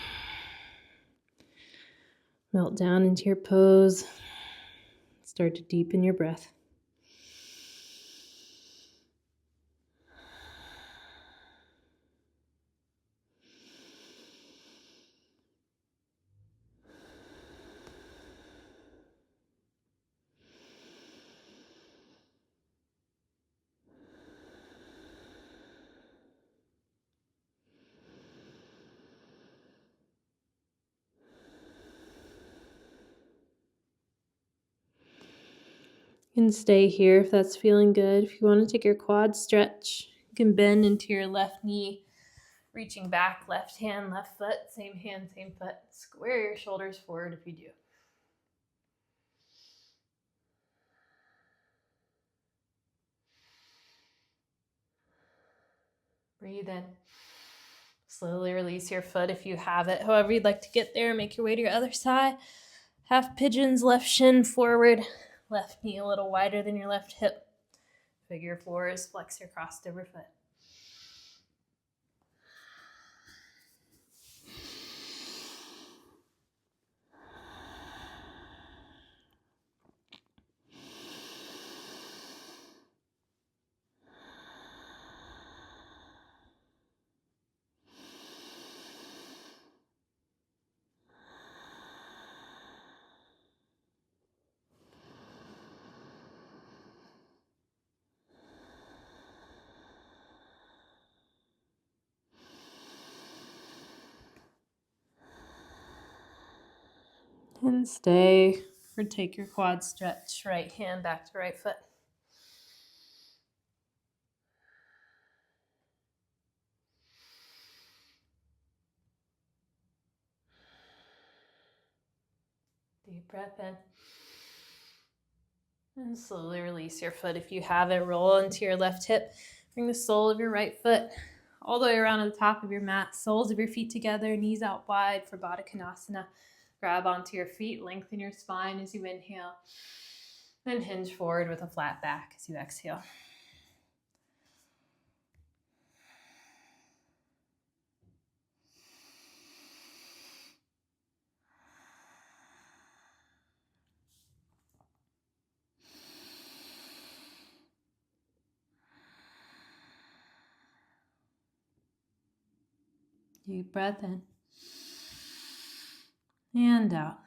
Melt down into your pose. Start to deepen your breath. You can stay here if that's feeling good. If you want to take your quad stretch, you can bend into your left knee, reaching back, left hand, left foot, same hand, same foot. Square your shoulders forward if you do. Breathe in. Slowly release your foot if you have it. However you'd like to get there, make your way to your other side. Half pigeons, left shin forward, left knee a little wider than your left hip. Figure 4 is flex your crossed over foot. And stay, or take your quad stretch, right hand back to right foot. Deep breath in. And slowly release your foot if you have it. Roll into your left hip. Bring the sole of your right foot all the way around to the top of your mat. Soles of your feet together, knees out wide for Baddha Konasana. Grab onto your feet, lengthen your spine as you inhale. Then hinge forward with a flat back as you exhale. Deep breath in. And out.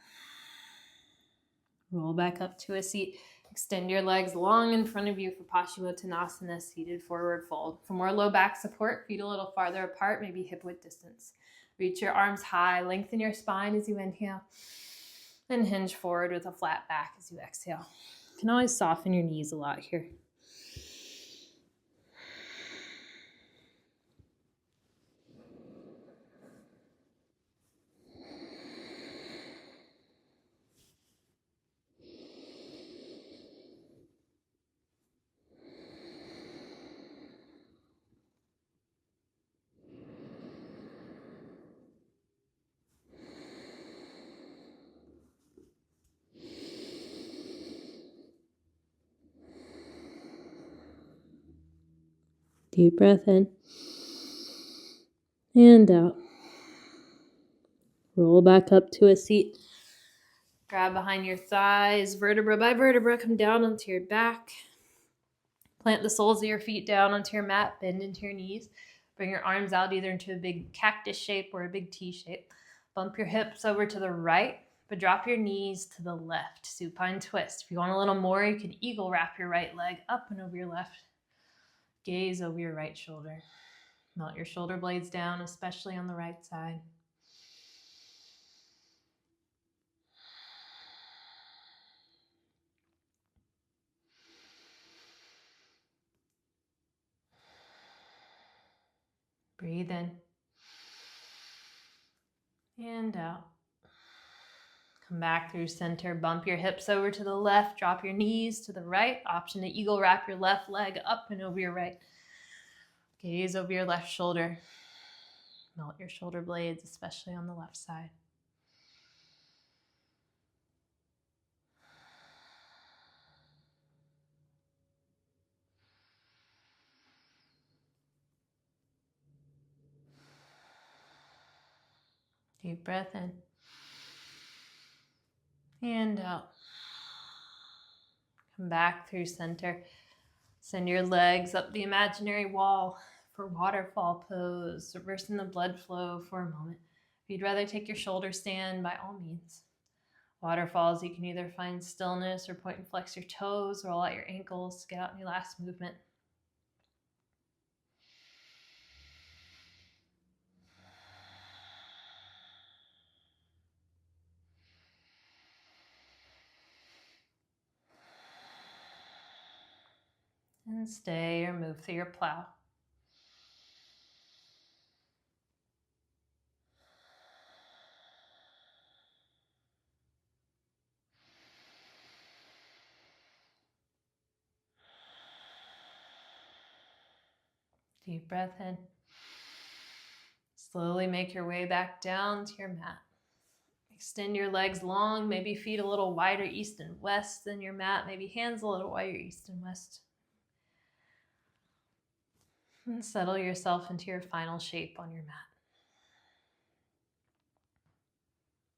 Roll back up to a seat. Extend your legs long in front of you for Paschimottanasana, seated forward fold. For more low back support, feet a little farther apart, maybe hip width distance. Reach your arms high, lengthen your spine as you inhale, and hinge forward with a flat back as you exhale. You can always soften your knees a lot here. Deep breath in and out. Roll back up to a seat. Grab behind your thighs, vertebra by vertebra, come down onto your back. Plant the soles of your feet down onto your mat, bend into your knees. Bring your arms out either into a big cactus shape or a big T shape. Bump your hips over to the right, but drop your knees to the left. Supine twist. If you want a little more, you can eagle wrap your right leg up and over your left. Gaze over your right shoulder. Melt your shoulder blades down, especially on the right side. Breathe in and out. Come back through center, bump your hips over to the left, drop your knees to the right. Option to eagle wrap your left leg up and over your right. Gaze over your left shoulder. Melt your shoulder blades, especially on the left side. Deep breath in and out. Come back through center. Send your legs up the imaginary wall for waterfall pose, reversing the blood flow for a moment. If you'd rather take your shoulder stand, by all means. Waterfalls, you can either find stillness or point and flex your toes, roll out your ankles to get out in your last movement. And stay or move through your plow. Deep breath in. Slowly make your way back down to your mat. Extend your legs long, maybe feet a little wider east and west than your mat, maybe hands a little wider east and west. And settle yourself into your final shape on your mat.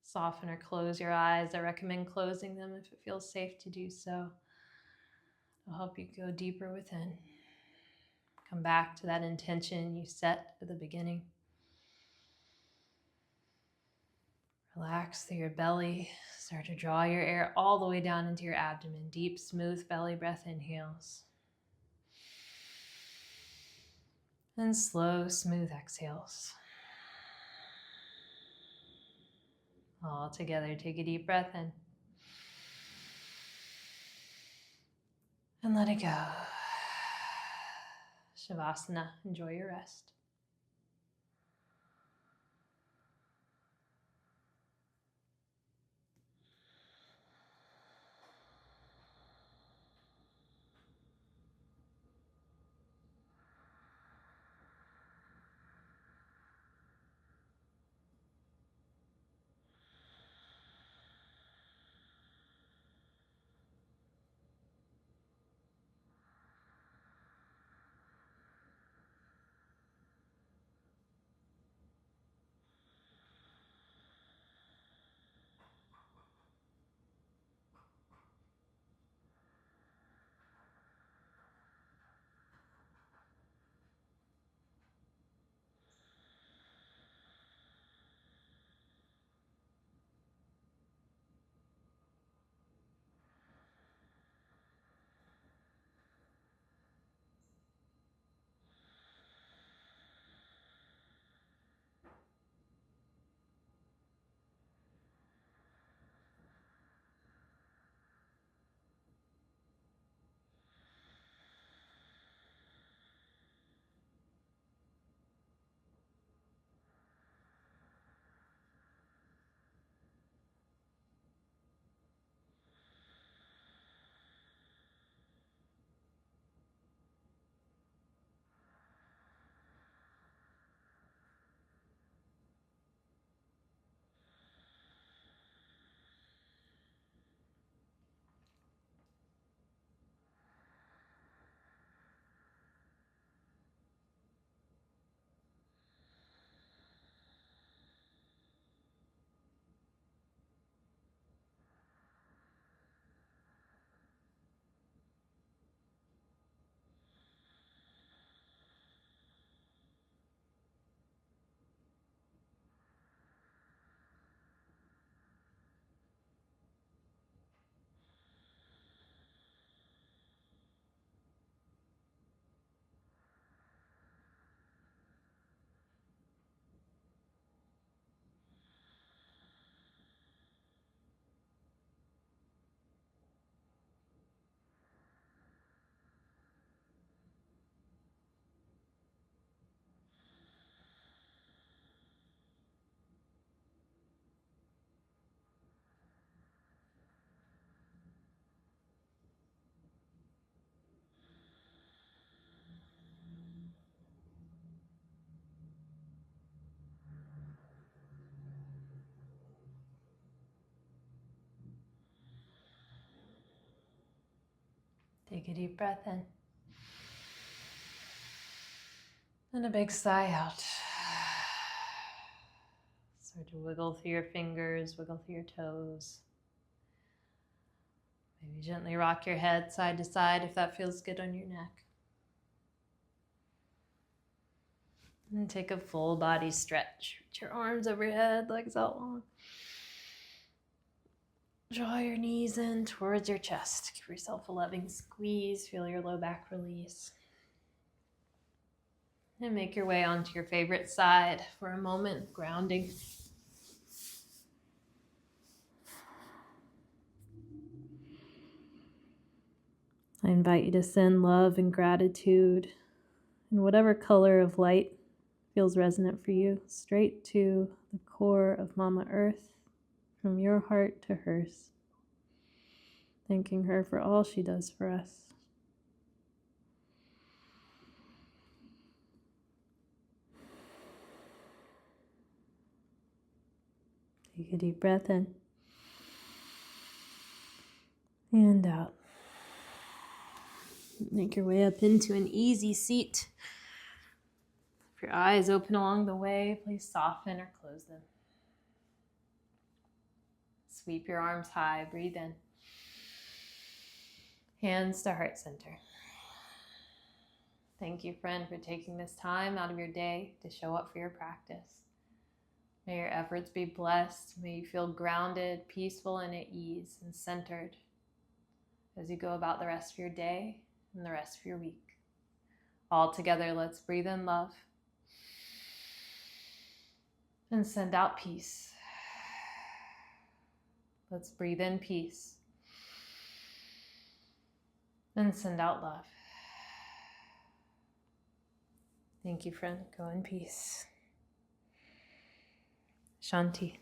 Soften or close your eyes. I recommend closing them if it feels safe to do so. It'll help you go deeper within. Come back to that intention you set at the beginning. Relax through your belly. Start to draw your air all the way down into your abdomen. Deep, smooth belly breath inhales. And slow, smooth exhales. All together, take a deep breath in. And let it go. Shavasana. Enjoy your rest. Take a deep breath in. And a big sigh out. Start to wiggle through your fingers, wiggle through your toes. Maybe gently rock your head side to side if that feels good on your neck. And take a full body stretch. Reach your arms overhead, legs out long. Draw your knees in towards your chest. Give yourself a loving squeeze. Feel your low back release. And make your way onto your favorite side for a moment of grounding. I invite you to send love and gratitude in whatever color of light feels resonant for you, straight to the core of Mama Earth, from your heart to hers. Thanking her for all she does for us. Take a deep breath in and out. Make your way up into an easy seat. If your eyes open along the way, please soften or close them. Sweep your arms high, breathe in. Hands to heart center. Thank you, friend, for taking this time out of your day to show up for your practice. May your efforts be blessed. May you feel grounded, peaceful, and at ease and centered as you go about the rest of your day and the rest of your week. All together, let's breathe in love and send out peace. Let's breathe in peace and send out love. Thank you, friend. Go in peace. Shanti.